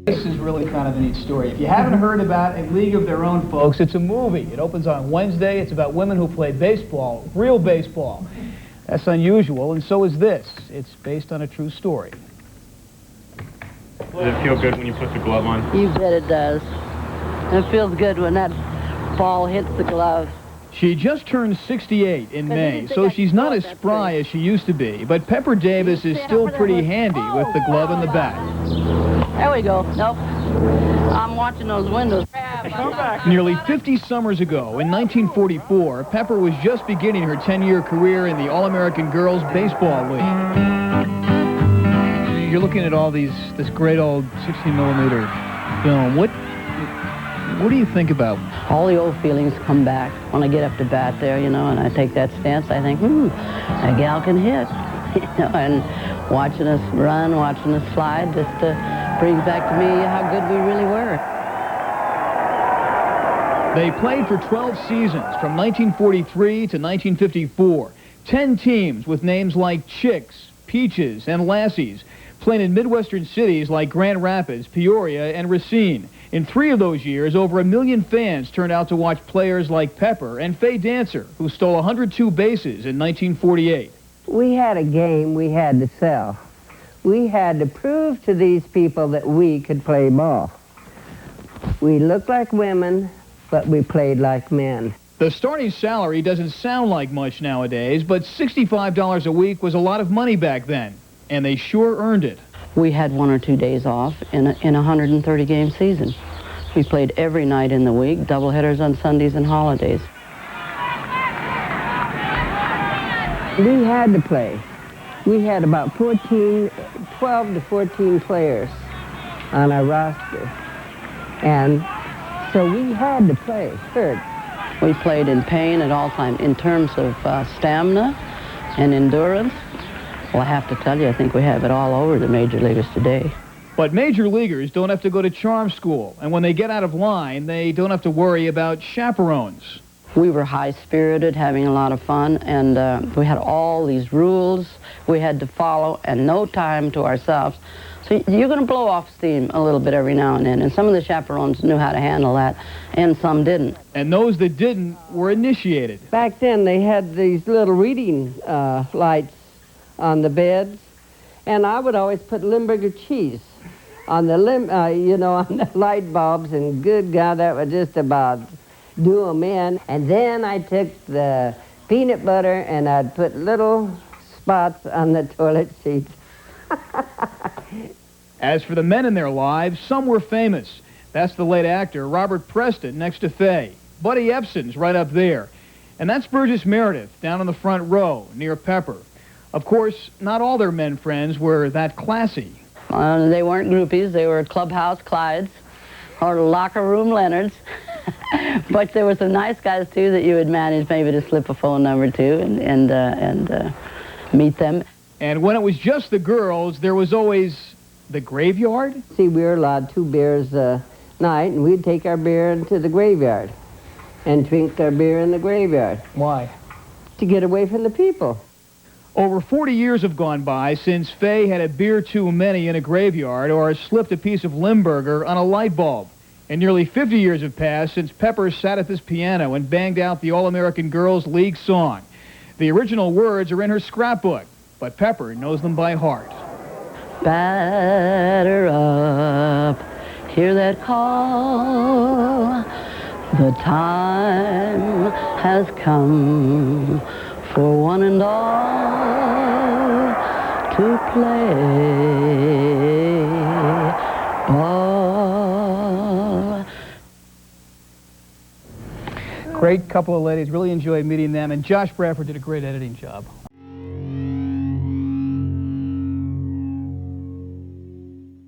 This is really kind of a neat story. If you haven't heard about A League of Their Own, folks, it's a movie. It opens on Wednesday. It's about women who play baseball, real baseball. That's unusual, and so is this. It's based on a true story. Does it feel good when you put the glove on? You bet it does. It feels good when that ball hits the glove. She just turned 68 in May, so she's not as spry as she used to be. But Pepper Davis is still pretty handy with the glove and the bat. There we go. Nope. I'm watching those windows. Nearly 50 summers ago, in 1944, Pepper was just beginning her 10-year career in the All-American Girls Baseball League. You're looking at all this great old 16-millimeter film. What do you think about? All the old feelings come back when I get up to bat there, you know, and I take that stance. I think, that gal can hit, you know, and watching us run, watching us slide, just brings back to me how good we really were. They played for 12 seasons from 1943 to 1954. 10 teams with names like Chicks, Peaches, and Lassies playing in Midwestern cities like Grand Rapids, Peoria, and Racine. In 3 of those years, over 1 million fans turned out to watch players like Pepper and Faye Dancer, who stole 102 bases in 1948. We had a game we had to sell. We had to prove to these people that we could play ball. We looked like women, but we played like men. The starting salary doesn't sound like much nowadays, but $65 a week was a lot of money back then, and they sure earned it. We had 1 or 2 days off in a 130-game season. We played every night in the week, doubleheaders on Sundays and holidays. We had to play. We had about 12 to 14 players on our roster. And so we had to play, third. We played in pain at all times in terms of stamina and endurance. Well, I have to tell you, I think we have it all over the major leaguers today. But major leaguers don't have to go to charm school, and when they get out of line, they don't have to worry about chaperones. We were high-spirited, having a lot of fun, and we had all these rules we had to follow, and no time to ourselves. So you're going to blow off steam a little bit every now and then, and some of the chaperones knew how to handle that, and some didn't. And those that didn't were initiated. Back then, they had these little reading lights on the beds, and I would always put Limburger cheese on the on the light bulbs, and good God, that would just about do them in. And then I took the peanut butter and I'd put little spots on the toilet seats. As for the men in their lives, some were famous. That's the late actor Robert Preston next to Faye. Buddy Ebsen's right up there. And that's Burgess Meredith down in the front row near Pepper. Of course, not all their men friends were that classy. They weren't groupies. They were clubhouse Clydes or locker room Leonards. But there were some nice guys, too, that you would manage maybe to slip a phone number to and meet them. And when it was just the girls, there was always the graveyard? See, we were allowed 2 beers a night, and we'd take our beer into the graveyard and drink our beer in the graveyard. Why? To get away from the people. Over 40 years have gone by since Faye had a beer too many in a graveyard or slipped a piece of Limburger on a light bulb. And nearly 50 years have passed since Pepper sat at this piano and banged out the All-American Girls League song. The original words are in her scrapbook, but Pepper knows them by heart. Batter up, hear that call. The time has come for one and all to play ball. Great couple of ladies. Really enjoyed meeting them. And Josh Bradford did a great editing job.